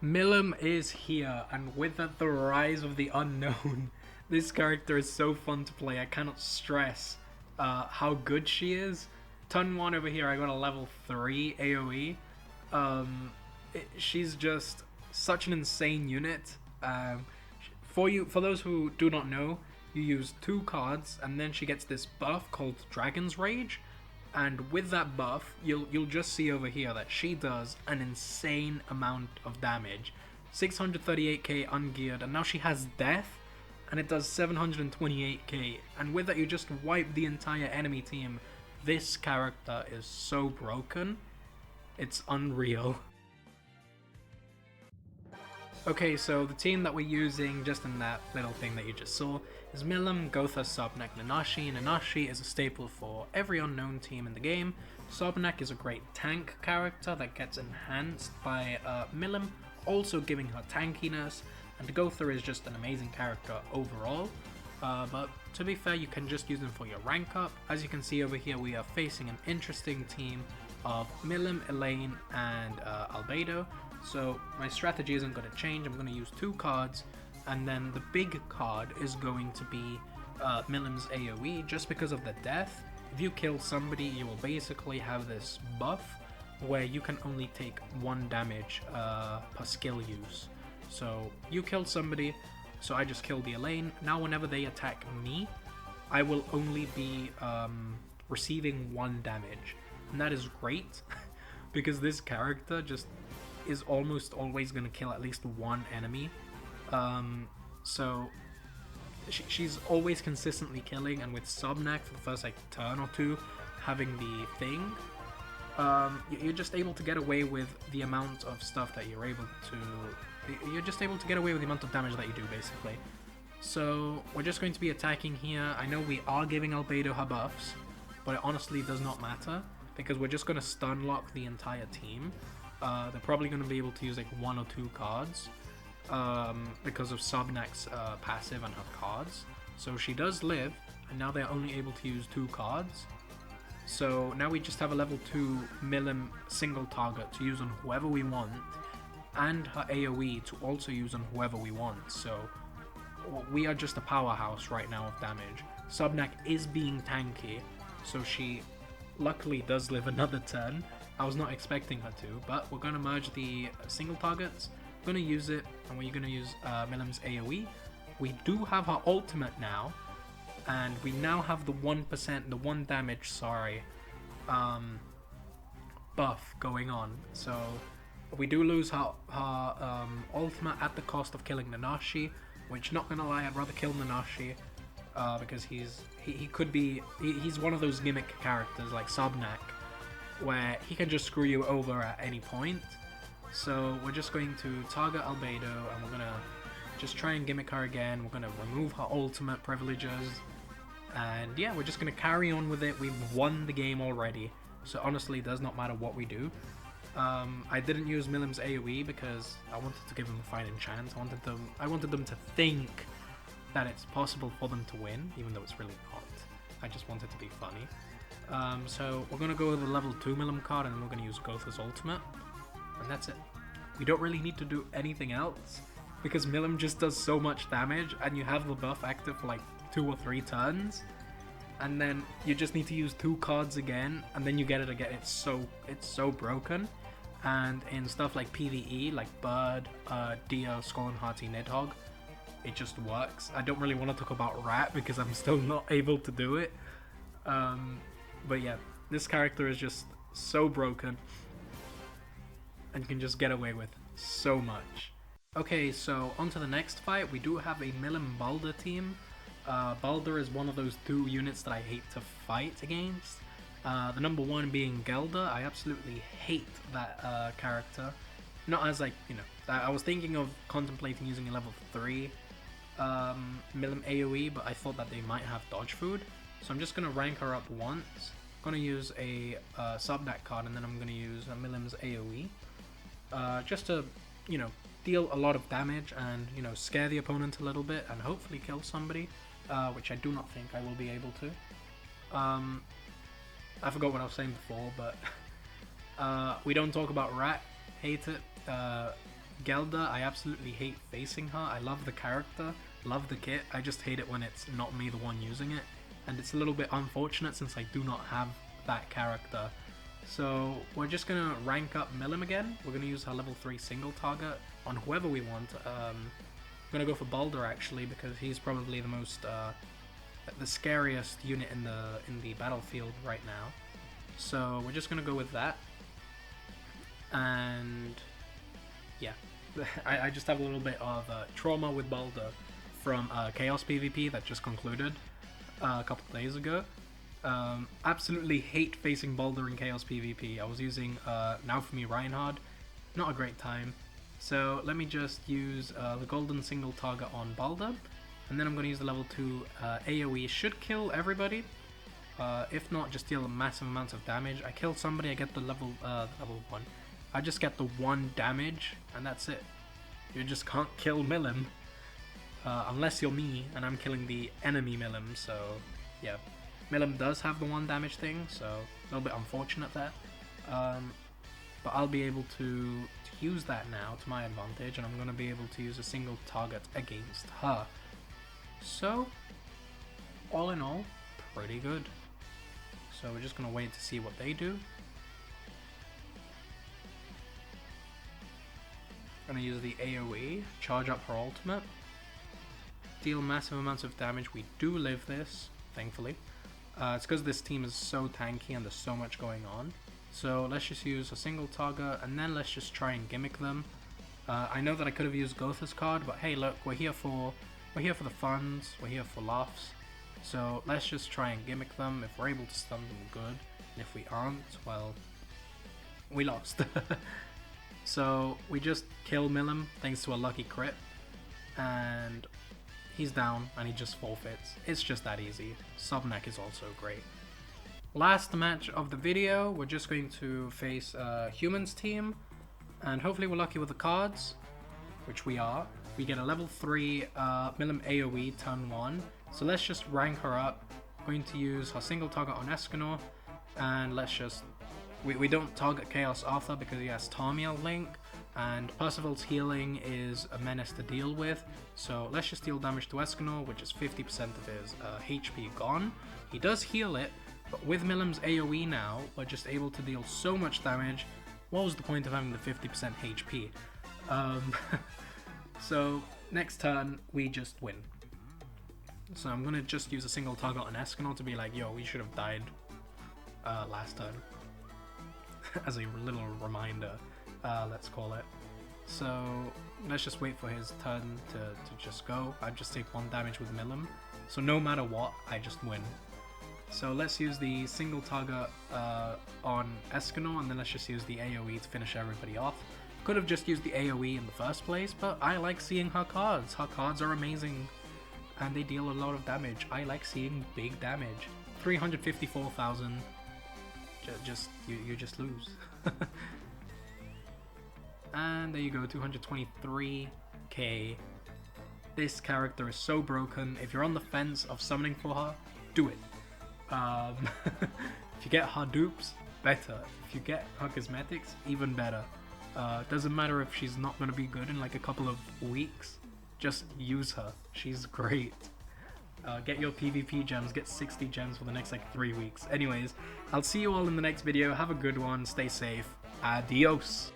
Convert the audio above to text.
Milim is here, and with that, the rise of the unknown. This character is so fun to play. I cannot stress how good she is. Turn 1 over here, I got a level 3 AoE. She's just such an insane unit. For those who do not know, you use 2 cards, and then she gets this buff called Dragon's Rage. And with that buff, you'll just see over here that she does an insane amount of damage. 638k ungeared, and now she has Death, and it does 728k. And with that, you just wipe the entire enemy team. This character is so broken, it's unreal. Okay, so the team that we're using, just in that little thing that you just saw, is Milim, Gowther, Sabunak, Nanashi. Nanashi is a staple for every unknown team in the game. Sabunak is a great tank character that gets enhanced by Milim, also giving her tankiness, and Gowther is just an amazing character overall. But to be fair, you can just use them for your rank up. As you can see over here, we are facing an interesting team of Milim, Elaine, and Albedo. So my strategy isn't going to change. I'm going to use 2 cards, and then the big card is going to be Milim's AoE, just because of the death. If you kill somebody, you will basically have this buff where you can only take 1 damage per skill use. So you killed somebody, so I just killed the Elaine. Now whenever they attack me, I will only be receiving 1 damage. And that is great, because this character just is almost always going to kill at least 1 enemy. So she's always consistently killing, and with Sabunak for the first like turn or 2 having the thing, you're just able to get away with the amount of stuff that you're able to. You're just able to get away with the amount of damage that you do, basically. So we're just going to be attacking here. I know we are giving Albedo her buffs, but it honestly does not matter, because we're just going to stun lock the entire team. They're probably going to be able to use like 1 or 2 cards because of Sabunak's passive and her cards. So she does live, and now they're only able to use 2 cards. So now we just have a level 2 Milim single target to use on whoever we want, and her AoE to also use on whoever we want. So we are just a powerhouse right now of damage. Sabunak is being tanky, so she luckily does live another turn. I was not expecting her to, but we're going to merge the single targets. We're going to use it, and we're going to use Milim's AoE. We do have her ultimate now, and we now have the 1%, the 1 damage, buff going on. So we do lose her ultimate at the cost of killing Nanashi, which, not going to lie, I'd rather kill Nanashi, because he could be, he's one of those gimmick characters like Sabunak, where he can just screw you over at any point. So we're just going to target Albedo, and we're gonna just try and gimmick her again. We're gonna remove her ultimate privileges, and yeah, we're just gonna carry on with it. We've won the game already, so honestly it does not matter what we do. I didn't use Milim's AoE because I wanted to give them a fighting chance. I wanted them to think that it's possible for them to win, even though it's really not. I just wanted to be funny. So we're going to go with the level 2 Milim card, and then we're going to use Gowther's ultimate, and that's it. We don't really need to do anything else, because Milim just does so much damage, and you have the buff active for like 2 or 3 turns, and then you just need to use 2 cards again, and then you get it again. It's so broken. And in stuff like PvE, like Bird, Dio, Skull and Hearty, Nidhogg, it just works. I don't really want to talk about Rat because I'm still not able to do it. But yeah, this character is just so broken and can just get away with so much. Okay, so on to the next fight. We do have a Milim Balder team. Balder is one of those 2 units that I hate to fight against. The number 1 being Gelder. I absolutely hate that character. Not as like, you know, I was thinking of contemplating using a level 3 Milim AoE, but I thought that they might have dodge food. So I'm just going to rank her up once. I'm going to use a Sabunak card, and then I'm going to use Milim's AoE. Just to, you know, deal a lot of damage and, you know, scare the opponent a little bit and hopefully kill somebody, which I do not think I will be able to. I forgot what I was saying before, but we don't talk about Rat. Hate it. Gelda, I absolutely hate facing her. I love the character, love the kit. I just hate it when it's not me the one using it. And it's a little bit unfortunate since I do not have that character. So we're just going to rank up Milim again. We're going to use her level 3 single target on whoever we want. I'm going to go for Baldur actually because he's probably the most, the scariest unit in the battlefield right now. So we're just going to go with that. And yeah, I just have a little bit of trauma with Baldur from Chaos PvP that just concluded a couple days ago. Absolutely hate facing Baldur in Chaos PvP. I was using Now For Me Reinhard, not a great time. So let me just use the golden single target on Baldur, and then I'm going to use the level 2 AoE. Should kill everybody. If not, just deal massive amounts of damage. I kill somebody, I get the level 1. I just get the 1 damage, and that's it. You just can't kill Milim. Unless you're me, and I'm killing the enemy Milim, so yeah. Milim does have the 1 damage thing, so a little bit unfortunate there. But I'll be able to use that now to my advantage, and I'm going to be able to use a single target against her. So, all in all, pretty good. So we're just going to wait to see what they do. Going to use the AoE, charge up her ultimate, deal massive amounts of damage. We do live this, thankfully. It's because this team is so tanky and there's so much going on. So let's just use a single target and then let's just try and gimmick them. I know that I could have used Gowther's card, but hey, look, we're here for the funds, we're here for laughs. So let's just try and gimmick them. If we're able to stun them, good. And if we aren't, well, we lost. So we just kill Milim thanks to a lucky crit, and he's down and he just forfeits. It's just that easy. Sabunak is also great. Last match of the video, we're just going to face a humans team, and hopefully we're lucky with the cards, which we are. We get a level 3 Milim AoE turn 1, so let's just rank her up. I'm going to use her single target on Escanor, and let's just... We don't target Chaos Arthur because he has Tarmiel Link, and Percival's healing is a menace to deal with, so let's just deal damage to Escanor, which is 50% of his HP gone. He does heal it, but with Milim's AoE now, we're just able to deal so much damage. What was the point of having the 50% HP? So next turn, we just win. So I'm going to just use a single target on Escanor to be like, yo, we should have died last turn. As a little reminder, let's call it. So let's just wait for his turn to just go. I just take 1 damage with Milim, so no matter what, I just win. So let's use the single target on Escanor, and then let's just use the AoE to finish everybody off. Could have just used the AoE in the first place, but I like seeing her cards. Her cards are amazing, and they deal a lot of damage. I like seeing big damage. 354,000. You just lose. And there you go, 223k. This character is so broken. If you're on the fence of summoning for her, do it. If you get her dupes, better. If you get her cosmetics, even better. Doesn't matter if she's not going to be good in like a couple of weeks, just use her. She's great. Get your PvP gems, get 60 gems for the next like 3 weeks. Anyways, I'll see you all in the next video. Have a good one, stay safe, adios.